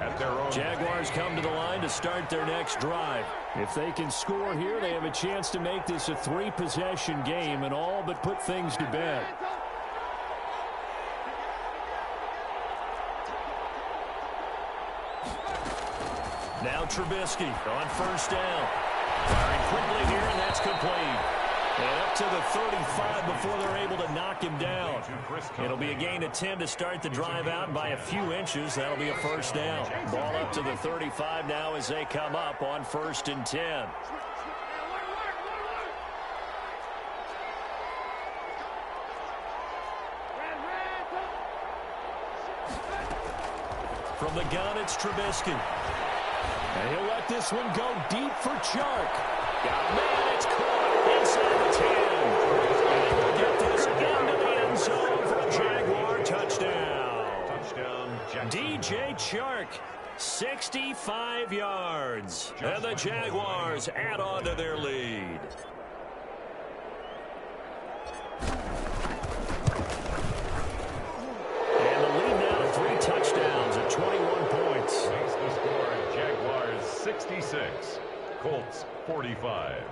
at their own. Jaguars come to the line to start their next drive. If they can score here, they have a chance to make this a 3-possession game and all but put things to bed. Now Trubisky on 1st down. Firing quickly here, and that's complete. And up to the 35 before they're able to knock him down. It'll be a gain of 10 to start the drive out by a few inches. That'll be a 1st down. Ball up to the 35 now as they come up on 1st and 10. From the gun, it's Trubisky. And he'll let this one go deep for Chark. Got a man, it's caught inside the 10. And he'll get this into the end zone for a Jaguar touchdown. Touchdown, DJ Chark, 65 yards. And the Jaguars add on to their lead. And the lead now to 3 touchdowns at 21 points. Makes the score Jaguars 66, Colts 45.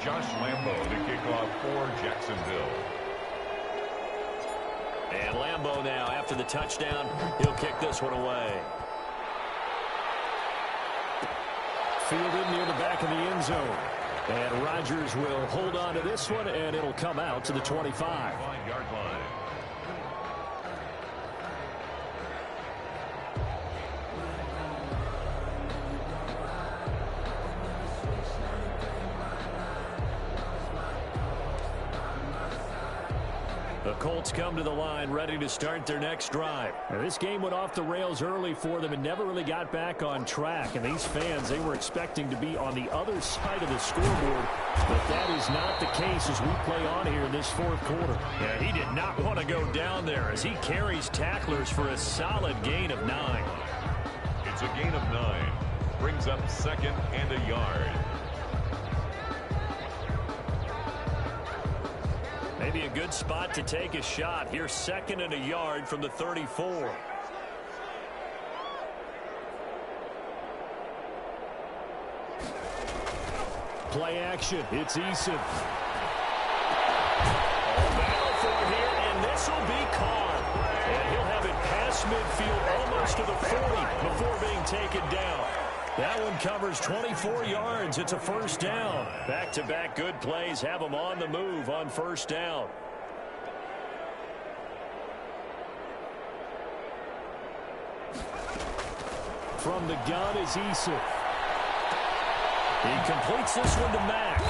Josh Lambo to kick off for Jacksonville. And Lambo now, after the touchdown, he'll kick this one away. Fielded near the back of the end zone. And Rodgers will hold on to this one, and it'll come out to the 25. 5-yard line. The Colts come to the line ready to start their next drive. Now, this game went off the rails early for them and never really got back on track. And these fans, they were expecting to be on the other side of the scoreboard. But that is not the case as we play on here in this fourth quarter. Yeah, he did not want to go down there as he carries tacklers for a solid gain of 9. It's a gain of 9. Brings up 2nd and a yard. Maybe a good spot to take a shot. Here's 2nd and a yard from the 34. Play action. It's Eason. Battle for here, and this will be caught. And he'll have it past midfield almost to the 40 before being taken down. That one covers 24 yards. It's a first down. Back-to-back good plays have them on the move on first down. From the gun is Eason. He completes this one to Mack.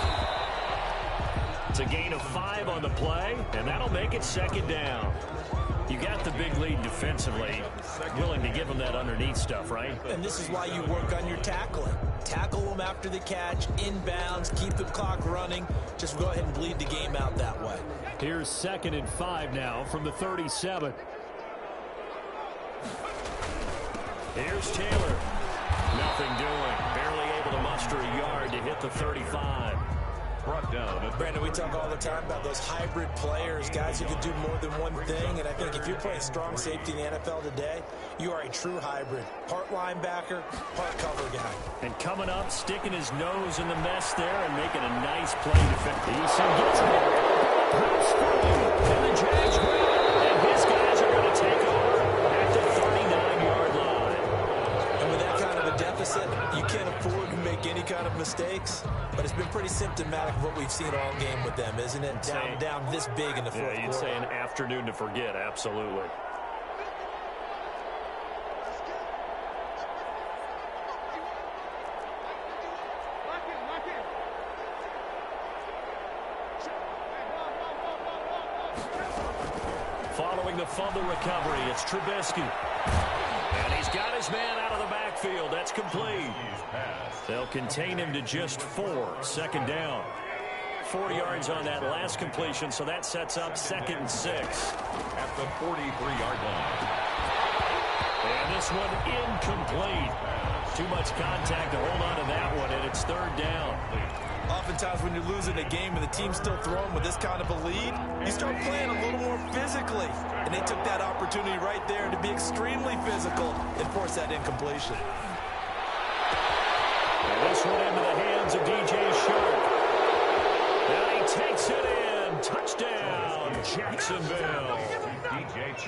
It's a gain of 5 on the play, and that'll make it 2nd down. You got the big lead defensively, willing to give them that underneath stuff, right? And this is why you work on your tackling. Tackle them after the catch, inbounds, keep the clock running. Just go ahead and bleed the game out that way. Here's 2nd and 5 now from the 37. Here's Taylor. Nothing doing. Barely able to muster a yard to hit the 35. Brought down. Brandon, we talk all the time about those hybrid players, guys who can do more than one thing. And I think if you're playing strong safety in the NFL today, you are a true hybrid. Part linebacker, part cover guy. And coming up, sticking his nose in the mess there and making a nice play to fit. Eason gets it. And the Jags win. And his guys are going to take over at the 39-yard line. And with that kind of a deficit, you can't afford to make any kind of mistakes. But it's been pretty symptomatic of what we've seen all game with them, isn't it? Down this big in the fourth quarter. You'd say an afternoon to forget, absolutely. Following the fumble recovery, it's Trubisky. And he's got his man out of the backfield. That's complete. They'll contain him to just 4. 2nd down. 4 yards on that last completion, so that sets up 2nd and 6. At the 43-yard line. And this one incomplete. Too much contact to hold on to that one, and it's 3rd down. Oftentimes when you're losing a game and the team's still throwing with this kind of a lead, you start playing a little more physically. And they took that opportunity right there to be extremely physical and force that incompletion. And this one into the hands of DJ Shark. And he takes it in. Touchdown, Jacksonville.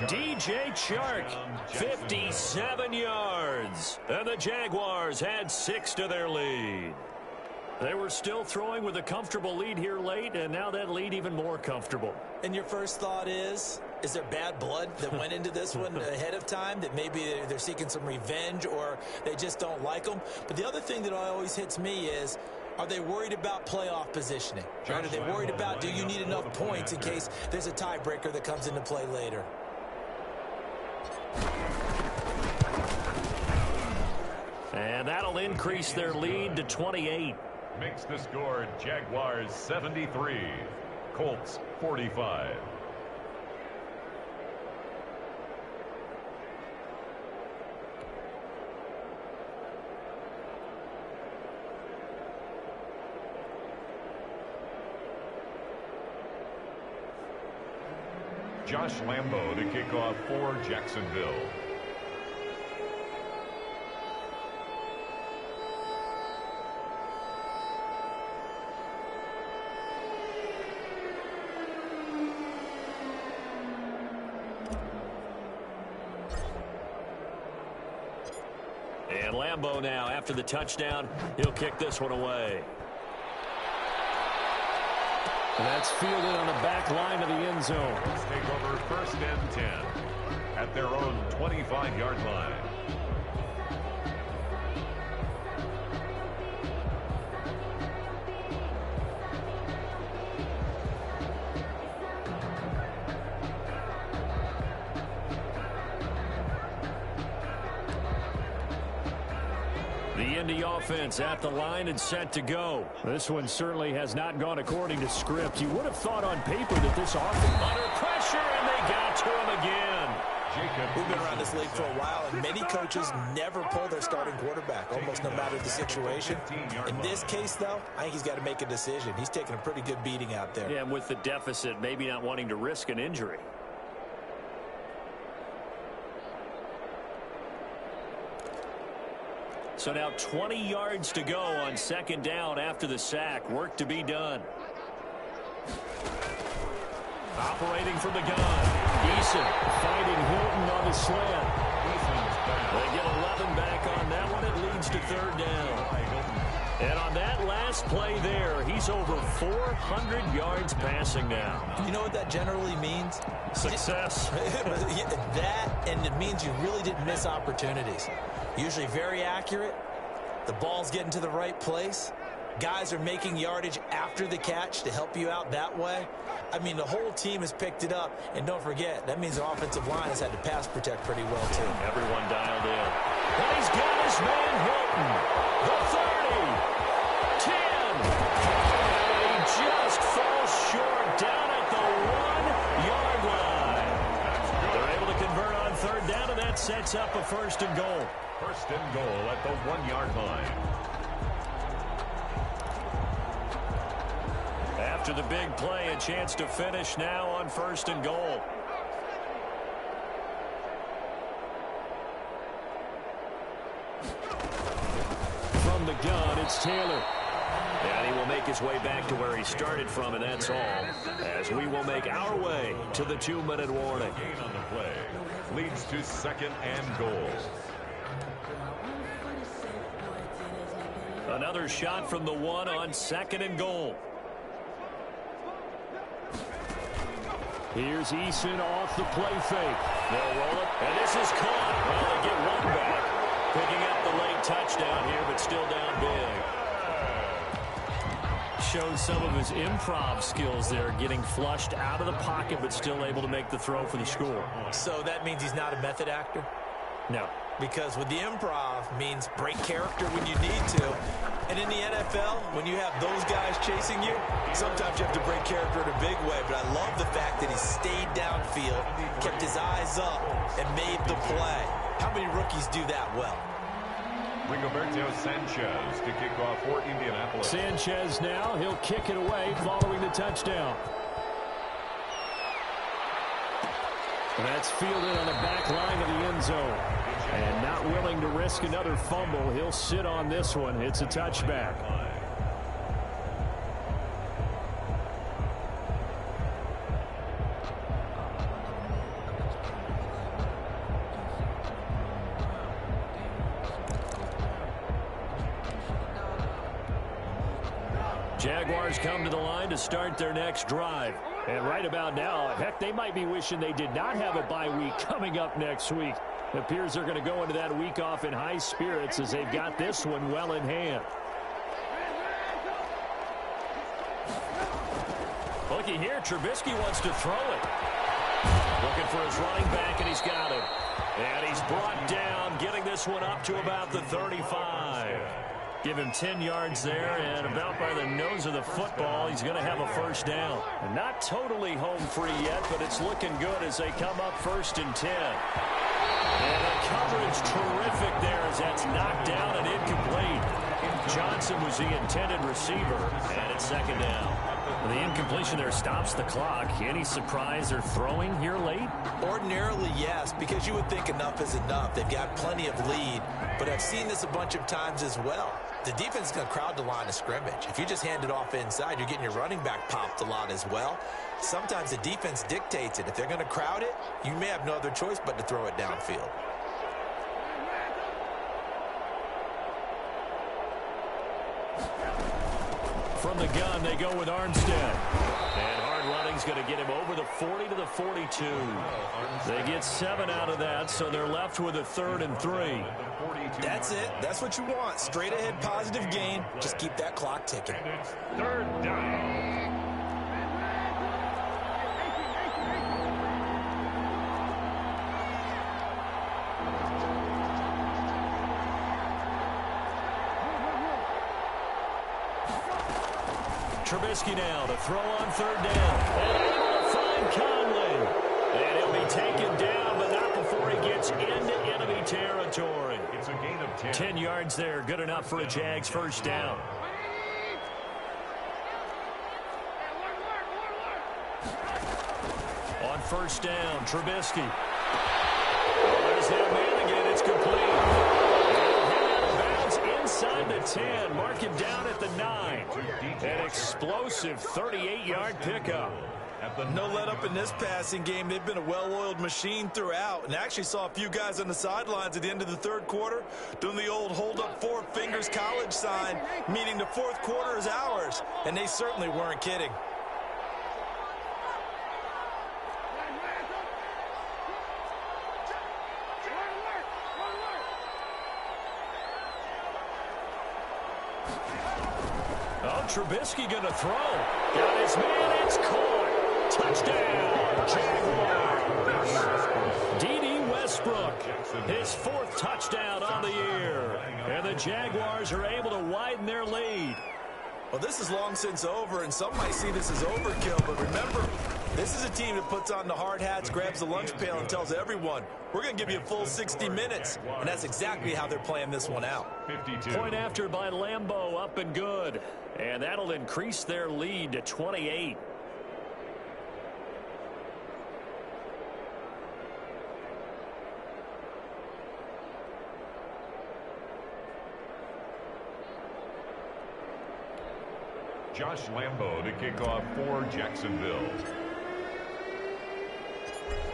DJ Chark, 57 yards. And the Jaguars had 6 to their lead. They were still throwing with a comfortable lead here late, and now that lead even more comfortable. And your first thought is there bad blood that went into this one ahead of time, that maybe they're seeking some revenge or they just don't like them? But the other thing that always hits me is, are they worried about playoff positioning? Right? Are they worried about, do you need enough points in case there's a tiebreaker that comes into play later? And that'll increase their lead to 28. Makes the score Jaguars 73, Colts 45. Josh Lambo to kick off for Jacksonville. And Lambo now, after the touchdown, he'll kick this one away. And that's fielded on the back line of the end zone. Let's take over 1st and 10 at their own 25-yard line. The Indy offense at the line and set to go. This one certainly has not gone according to script. You would have thought on paper that this offense under pressure, and they got to him again. We've been around this league for a while, and many coaches never pull their starting quarterback, almost no matter the situation. In this case, though, I think he's got to make a decision. He's taking a pretty good beating out there. Yeah, and with the deficit, maybe not wanting to risk an injury. So now 20 yards to go on second down after the sack. Work to be done. Operating from the gun. Eason fighting Hilton on the slant. They get 11 back on that one. It leads to third down. And on that last play there, he's over 400 yards passing now. You know what that generally means? Success. That, and it means you really didn't miss opportunities. Usually very accurate. The ball's getting to the right place. Guys are making yardage after the catch to help you out that way. I mean, the whole team has picked it up. And don't forget, that means the offensive line has had to pass protect pretty well, too. Everyone dialed in. And he's got his man Hilton. The 30. 10. And he just falls short down at the 1-yard line. They're able to convert on third down, and that sets up a first and goal. First and goal at the 1-yard line. After the big play, a chance to finish now on first and goal. From the gun, it's Taylor. And he will make his way back to where he started from, and that's all. As we will make our way to the 2-minute warning. Gain on the play leads to second and goal. Another shot from the 1 on second and goal. Here's Eason off the play fake. They'll roll it, and this is caught. Well, they get one back. Picking up the late touchdown here, but still down big. Showed some of his improv skills there, getting flushed out of the pocket, but still able to make the throw for the score. So that means he's not a method actor? No. Because with the improv means break character when you need to. And in the NFL, when you have those guys chasing you, sometimes you have to break character in a big way. But I love the fact that he stayed downfield, kept his eyes up, and made the play. How many rookies do that well? Rigoberto Sanchez to kick off for Indianapolis. Sanchez now, he'll kick it away following the touchdown. That's fielded on the back line of the end zone. And not willing to risk another fumble. He'll sit on this one. It's a touchback. Jaguars come to the line to start their next drive. And right about now, heck, they might be wishing they did not have a bye week coming up next week. It appears they're going to go into that week off in high spirits as they've got this one well in hand. Looky here, Trubisky wants to throw it. Looking for his running back, and he's got him. And he's brought down, getting this one up to about the 35. Give him 10 yards there, and about by the nose of the football, he's going to have a first down. And not totally home free yet, but it's looking good as they come up first and 10. And the coverage terrific there as that's knocked down and incomplete. Johnson was the intended receiver, and it's second down. The incompletion there stops the clock. Any surprise they're throwing here late? Ordinarily, yes, because you would think enough is enough. They've got plenty of lead, but I've seen this a bunch of times as well. The defense is going to crowd the line of scrimmage. If you just hand it off inside, you're getting your running back popped a lot as well. Sometimes the defense dictates it. If they're going to crowd it, you may have no other choice but to throw it downfield. From the gun, they go with Armstead. And hard running's going to get him over the 40 to the 42. They get 7 out of that, so they're left with a 3rd and 3. That's it. That's what you want. Straight ahead positive gain. Just keep that clock ticking. Third down. Trubisky now to throw on third down. And able to find Conley. And he'll be taken down, but not before he gets into enemy territory. It's a gain of 10. 10 yards there, good enough for a Jags first down. On first down, Trubisky. There's that man again. It's complete. Out of bounds inside the 10. Mark him down at the 9. An explosive 38-yard pickup. No let up in this passing game. They've been a well-oiled machine throughout, and actually saw a few guys on the sidelines at the end of the third quarter doing the old hold up 4 fingers college sign, meaning the fourth quarter is ours, and they certainly weren't kidding. Oh, Trubisky going to throw. Got his man. It's caught. Touchdown, Jaguars. D.D. Westbrook, his 4th touchdown on the year. And the Jaguars are able to widen their lead. Well, this is long since over, and some might see this as overkill, but remember, this is a team that puts on the hard hats, grabs the lunch pail, and tells everyone, we're going to give you a full 60 minutes, and that's exactly how they're playing this one out. 52. Point after by Lambeau, up and good. And that'll increase their lead to 28. Josh Lambeau to kick off for Jacksonville.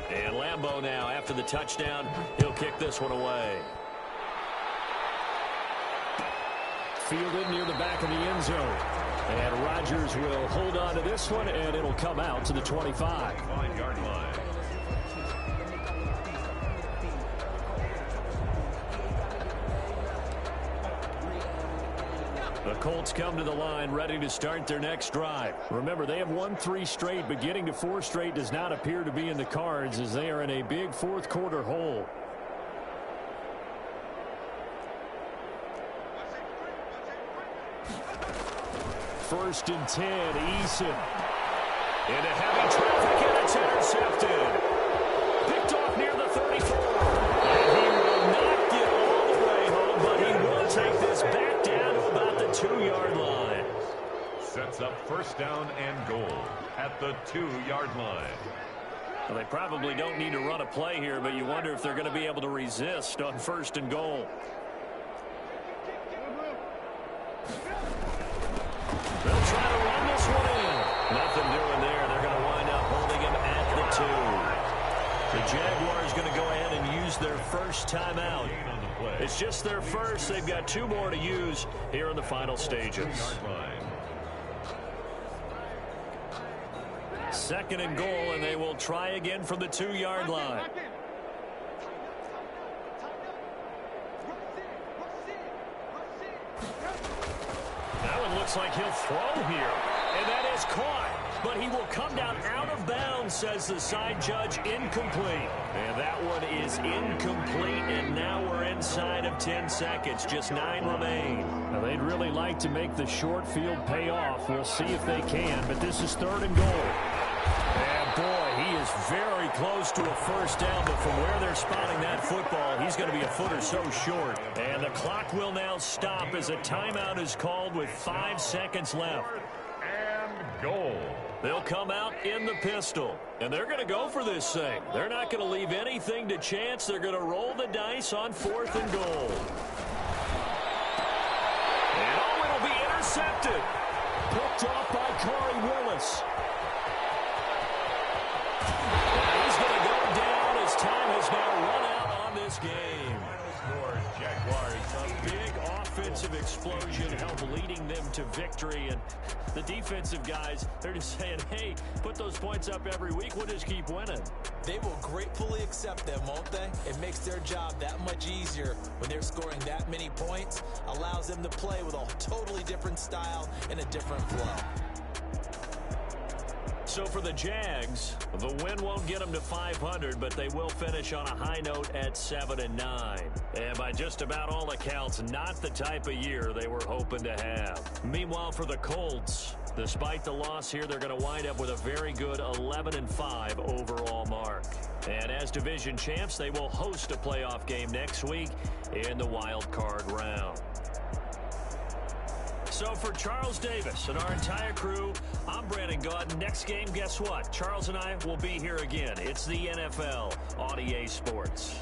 And Lambeau now, after the touchdown, he'll kick this one away. Fielded near the back of the end zone. And Rodgers will hold on to this one, and it'll come out to the 25. 5-yard line. The Colts come to the line ready to start their next drive. Remember, they have won 3 straight, but getting to 4 straight does not appear to be in the cards as they are in a big fourth quarter hole. First and 10, Eason. Into heavy traffic, and it's intercepted. Picked off near the 34. And he will not get all the way home, but he will take this back down to about the 2-yard line. Sets up first down and goal at the 2-yard line. Well, they probably don't need to run a play here, but you wonder if they're going to be able to resist on first and goal. They'll try to run this one in. Nothing doing there. They're going to wind up holding him at the 2. The Jaguars going to go ahead and use their first timeout. It's just their first. They've got 2 more to use here in the final stages. 2nd and goal, and they will try again from the 2-yard line. That one looks like he'll throw here, and that is caught. But he will come down out of bounds, says the side judge. Incomplete. And that one is incomplete, and now we're inside of 10 seconds. Just 9 remain. Now, they'd really like to make the short field pay off. We'll see if they can, but this is 3rd and goal. And, boy, he is very close to a first down, but from where they're spotting that football, he's going to be a foot or so short. And the clock will now stop as a timeout is called with 5 seconds left. And goal. They'll come out in the pistol, and they're going to go for this thing. They're not going to leave anything to chance. They're going to roll the dice on 4th and goal. And, oh, it'll be intercepted. Picked off by Corey Willis. And he's going to go down as time has now run out on this game. Jaguars, a big offensive explosion helped leading them to victory, and the defensive guys, they're just saying, hey, put those points up every week, we'll just keep winning. They will gratefully accept them, won't they? It makes their job that much easier when they're scoring that many points, allows them to play with a totally different style and a different flow. So for the Jags, the win won't get them to 500, but they will finish on a high note at 7-9. And by just about all accounts, not the type of year they were hoping to have. Meanwhile, for the Colts, Despite the loss here, they're going to wind up with a very good 11-5 overall mark. And as division champs, they will host a playoff game next week in the wild card round. So for Charles Davis and our entire crew, I'm Brandon Gaudin. Next game, guess what? Charles and I will be here again. It's the NFL on EA Sports.